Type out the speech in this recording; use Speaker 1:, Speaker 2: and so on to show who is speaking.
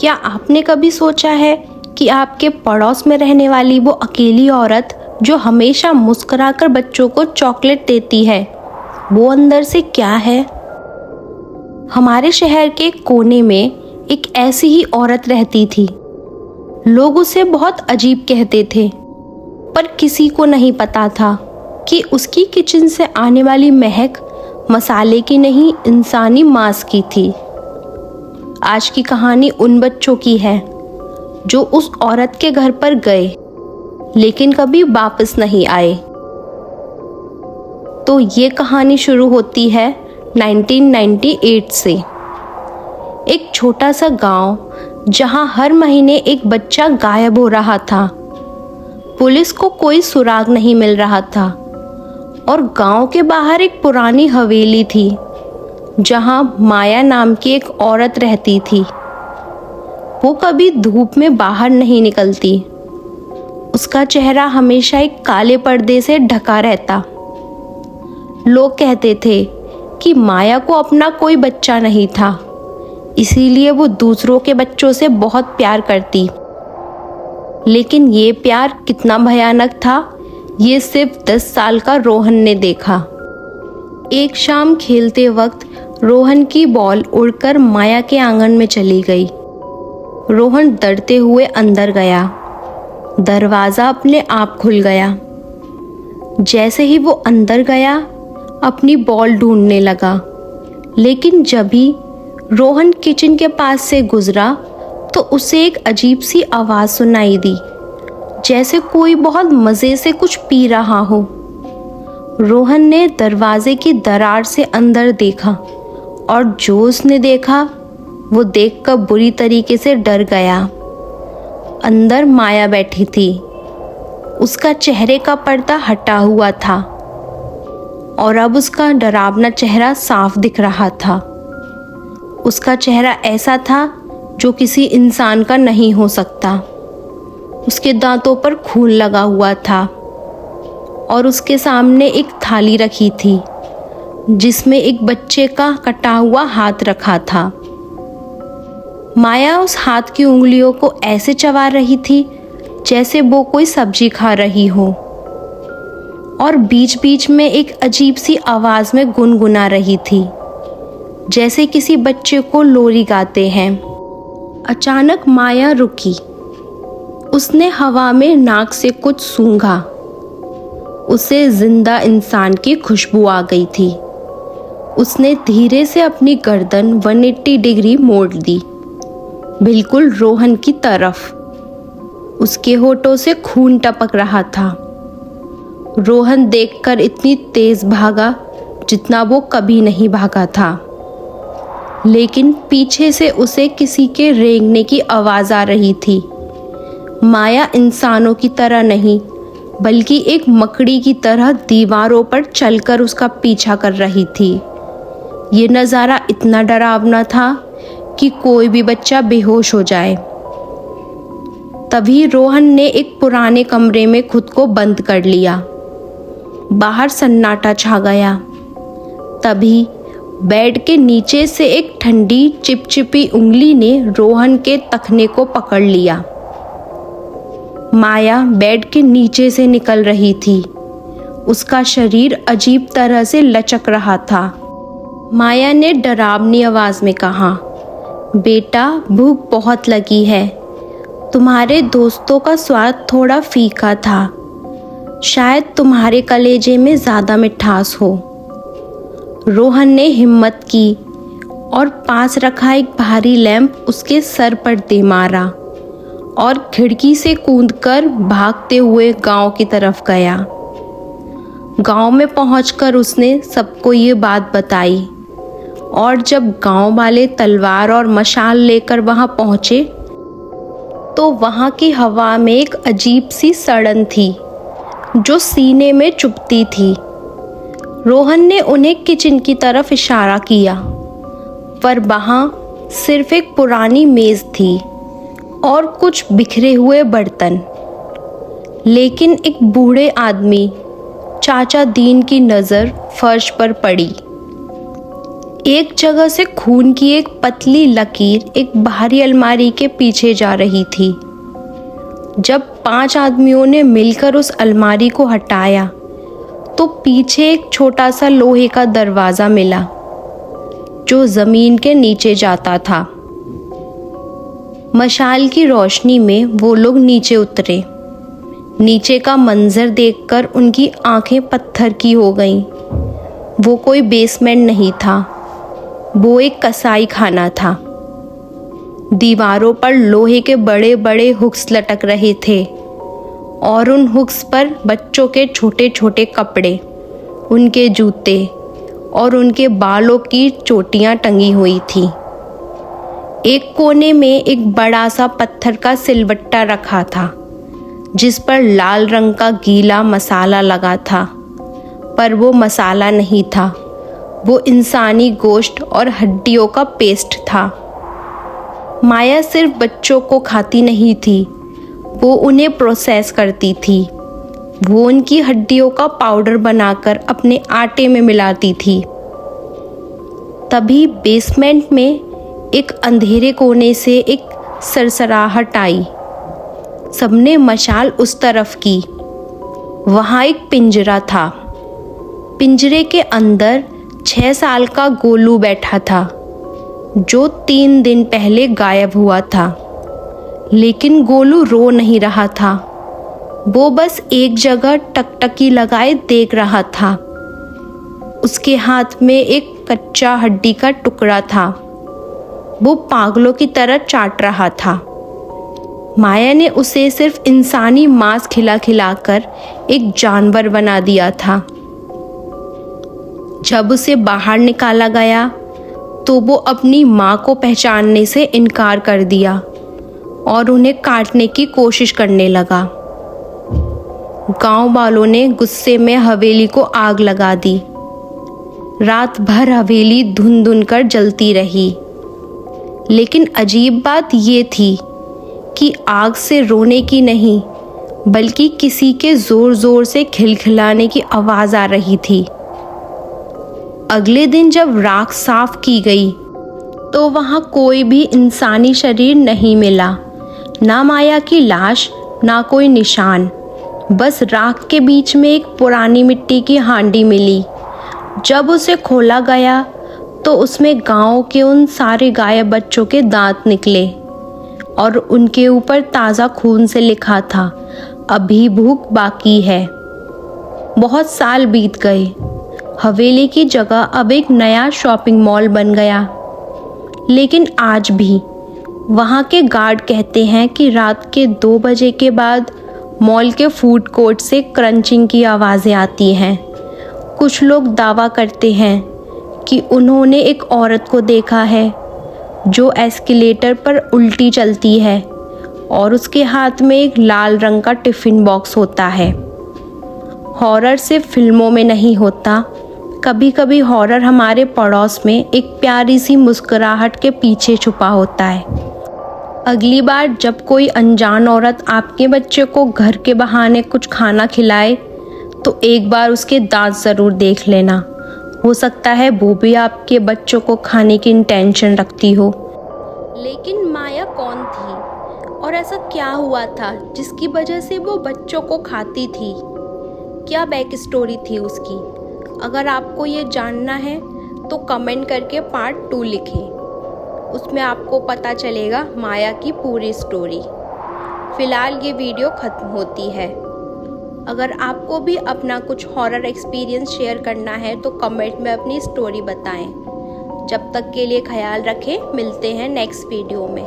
Speaker 1: क्या आपने कभी सोचा है कि आपके पड़ोस में रहने वाली वो अकेली औरत जो हमेशा मुस्कुराकर बच्चों को चॉकलेट देती है, वो अंदर से क्या है? हमारे शहर के कोने में एक ऐसी ही औरत रहती थी। लोग उसे बहुत अजीब कहते थे, पर किसी को नहीं पता था कि उसकी किचन से आने वाली महक मसाले की नहीं, इंसानी मांस की थी। आज की कहानी उन बच्चों की है जो उस औरत के घर पर गए लेकिन कभी वापस नहीं आए। तो ये कहानी शुरू होती है 1998 से। एक छोटा सा गांव जहां हर महीने एक बच्चा गायब हो रहा था। पुलिस को कोई सुराग नहीं मिल रहा था और गांव के बाहर एक पुरानी हवेली थी जहां माया नाम की एक औरत रहती थी। वो कभी धूप में बाहर नहीं निकलती। उसका चेहरा हमेशा एक काले पर्दे से ढका रहता। लोग कहते थे कि माया को अपना कोई बच्चा नहीं था, इसीलिए वो दूसरों के बच्चों से बहुत प्यार करती। लेकिन ये प्यार कितना भयानक था, ये सिर्फ 10 साल का रोहन ने देखा। एक शाम खेलते वक्त रोहन की बॉल उड़कर माया के आंगन में चली गई। रोहन डरते हुए अंदर गया। दरवाज़ा अपने आप खुल गया। जैसे ही वो अंदर गया, अपनी बॉल ढूंढने लगा। लेकिन जब ही रोहन किचन के पास से गुजरा तो उसे एक अजीब सी आवाज़ सुनाई दी, जैसे कोई बहुत मज़े से कुछ पी रहा हो। रोहन ने दरवाजे की दरार से अंदर देखा और जो उसने देखा वो देखकर बुरी तरीके से डर गया। अंदर माया बैठी थी। उसका चेहरे का पर्दा हटा हुआ था और अब उसका डरावना चेहरा साफ दिख रहा था। उसका चेहरा ऐसा था जो किसी इंसान का नहीं हो सकता। उसके दांतों पर खून लगा हुआ था और उसके सामने एक थाली रखी थी जिसमें एक बच्चे का कटा हुआ हाथ रखा था। माया उस हाथ की उंगलियों को ऐसे चबा रही थी जैसे वो कोई सब्जी खा रही हो और बीच बीच में एक अजीब सी आवाज़ में गुनगुना रही थी, जैसे किसी बच्चे को लोरी गाते हैं। अचानक माया रुकी। उसने हवा में नाक से कुछ सूंघा। उसे जिंदा इंसान की खुशबू आ गई थी। उसने धीरे से अपनी गर्दन 180 डिग्री मोड़ दी, बिल्कुल रोहन की तरफ। उसके होठों से खून टपक रहा था। रोहन देखकर इतनी तेज भागा जितना वो कभी नहीं भागा था। लेकिन पीछे से उसे किसी के रेंगने की आवाज़ आ रही थी। माया इंसानों की तरह नहीं, बल्कि एक मकड़ी की तरह दीवारों पर चलकर उसका पीछा कर रही थी। ये नज़ारा इतना डरावना था कि कोई भी बच्चा बेहोश हो जाए। तभी रोहन ने एक पुराने कमरे में खुद को बंद कर लिया। बाहर सन्नाटा छा गया। तभी बेड के नीचे से एक ठंडी चिपचिपी उंगली ने रोहन के तखने को पकड़ लिया। माया बेड के नीचे से निकल रही थी। उसका शरीर अजीब तरह से लचक रहा था। माया ने डरावनी आवाज़ में कहा, बेटा, भूख बहुत लगी है। तुम्हारे दोस्तों का स्वाद थोड़ा फीका था। शायद तुम्हारे कलेजे में ज़्यादा मिठास हो। रोहन ने हिम्मत की और पास रखा एक भारी लैंप उसके सर पर दे मारा और खिड़की से कूदकर भागते हुए गांव की तरफ गया। गांव में पहुंचकर उसने सबको ये बात बताई और जब गांव वाले तलवार और मशाल लेकर वहां पहुंचे तो वहां की हवा में एक अजीब सी सड़न थी जो सीने में चुभती थी। रोहन ने उन्हें किचन की तरफ इशारा किया, पर वहां सिर्फ एक पुरानी मेज़ थी और कुछ बिखरे हुए बर्तन। लेकिन एक बूढ़े आदमी, चाचा दीन की नज़र फर्श पर पड़ी। एक जगह से खून की एक पतली लकीर एक भारी अलमारी के पीछे जा रही थी। जब 5 आदमियों ने मिलकर उस अलमारी को हटाया तो पीछे एक छोटा सा लोहे का दरवाज़ा मिला जो ज़मीन के नीचे जाता था। मशाल की रोशनी में वो लोग नीचे उतरे। नीचे का मंजर देखकर उनकी आंखें पत्थर की हो गईं। वो कोई बेसमेंट नहीं था, वो एक कसाई खाना था। दीवारों पर लोहे के बड़े बड़े हुक्स लटक रहे थे और उन हुक्स पर बच्चों के छोटे छोटे कपड़े, उनके जूते और उनके बालों की चोटियां टंगी हुई थी। एक कोने में एक बड़ा सा पत्थर का सिलवट्टा रखा था जिस पर लाल रंग का गीला मसाला लगा था, पर वो मसाला नहीं था, वो इंसानी गोश्त और हड्डियों का पेस्ट था। माया सिर्फ बच्चों को खाती नहीं थी, वो उन्हें प्रोसेस करती थी। वो उनकी हड्डियों का पाउडर बनाकर अपने आटे में मिलाती थी। तभी बेसमेंट में एक अंधेरे कोने से एक सरसराहट आई। सबने मशाल उस तरफ की। वहाँ एक पिंजरा था। पिंजरे के अंदर 6 साल का गोलू बैठा था जो 3 दिन पहले गायब हुआ था। लेकिन गोलू रो नहीं रहा था, वो बस एक जगह टकटकी लगाए देख रहा था। उसके हाथ में एक कच्चा हड्डी का टुकड़ा था, वो पागलों की तरह चाट रहा था। माया ने उसे सिर्फ इंसानी मांस खिला खिलाकर एक जानवर बना दिया था। जब उसे बाहर निकाला गया तो वो अपनी माँ को पहचानने से इनकार कर दिया और उन्हें काटने की कोशिश करने लगा। गांव वालों ने गुस्से में हवेली को आग लगा दी। रात भर हवेली धुन धुन कर जलती रही। लेकिन अजीब बात ये थी कि आग से रोने की नहीं, बल्कि किसी के ज़ोर ज़ोर से खिलखिलाने की आवाज़ आ रही थी। अगले दिन जब राख साफ की गई तो वहाँ कोई भी इंसानी शरीर नहीं मिला, ना माया की लाश, ना कोई निशान। बस राख के बीच में एक पुरानी मिट्टी की हांडी मिली। जब उसे खोला गया तो उसमें गांव के उन सारे गायब बच्चों के दांत निकले और उनके ऊपर ताज़ा खून से लिखा था, अभी भूख बाकी है। बहुत साल बीत गए। हवेली की जगह अब एक नया शॉपिंग मॉल बन गया। लेकिन आज भी वहाँ के गार्ड कहते हैं कि रात के 2 बजे के बाद मॉल के फूड कोर्ट से क्रंचिंग की आवाज़ें आती हैं। कुछ लोग दावा करते हैं कि उन्होंने एक औरत को देखा है जो एस्केलेटर पर उल्टी चलती है और उसके हाथ में एक लाल रंग का टिफ़िन बॉक्स होता है। हॉरर सिर्फ फिल्मों में नहीं होता, कभी कभी हॉरर हमारे पड़ोस में एक प्यारी सी मुस्कुराहट के पीछे छुपा होता है। अगली बार जब कोई अनजान औरत आपके बच्चे को घर के बहाने कुछ खाना खिलाए तो एक बार उसके दांत ज़रूर देख लेना। हो सकता है वो भी आपके बच्चों को खाने की इंटेंशन रखती हो। लेकिन माया कौन थी और ऐसा क्या हुआ था जिसकी वजह से वो बच्चों को खाती थी? क्या बैक स्टोरी थी उसकी? अगर आपको ये जानना है तो कमेंट करके पार्ट 2 लिखें। उसमें आपको पता चलेगा माया की पूरी स्टोरी। फ़िलहाल ये वीडियो ख़त्म होती है। अगर आपको भी अपना कुछ हॉरर एक्सपीरियंस शेयर करना है तो कमेंट में अपनी स्टोरी बताएं। जब तक के लिए ख्याल रखें, मिलते हैं नेक्स्ट वीडियो में।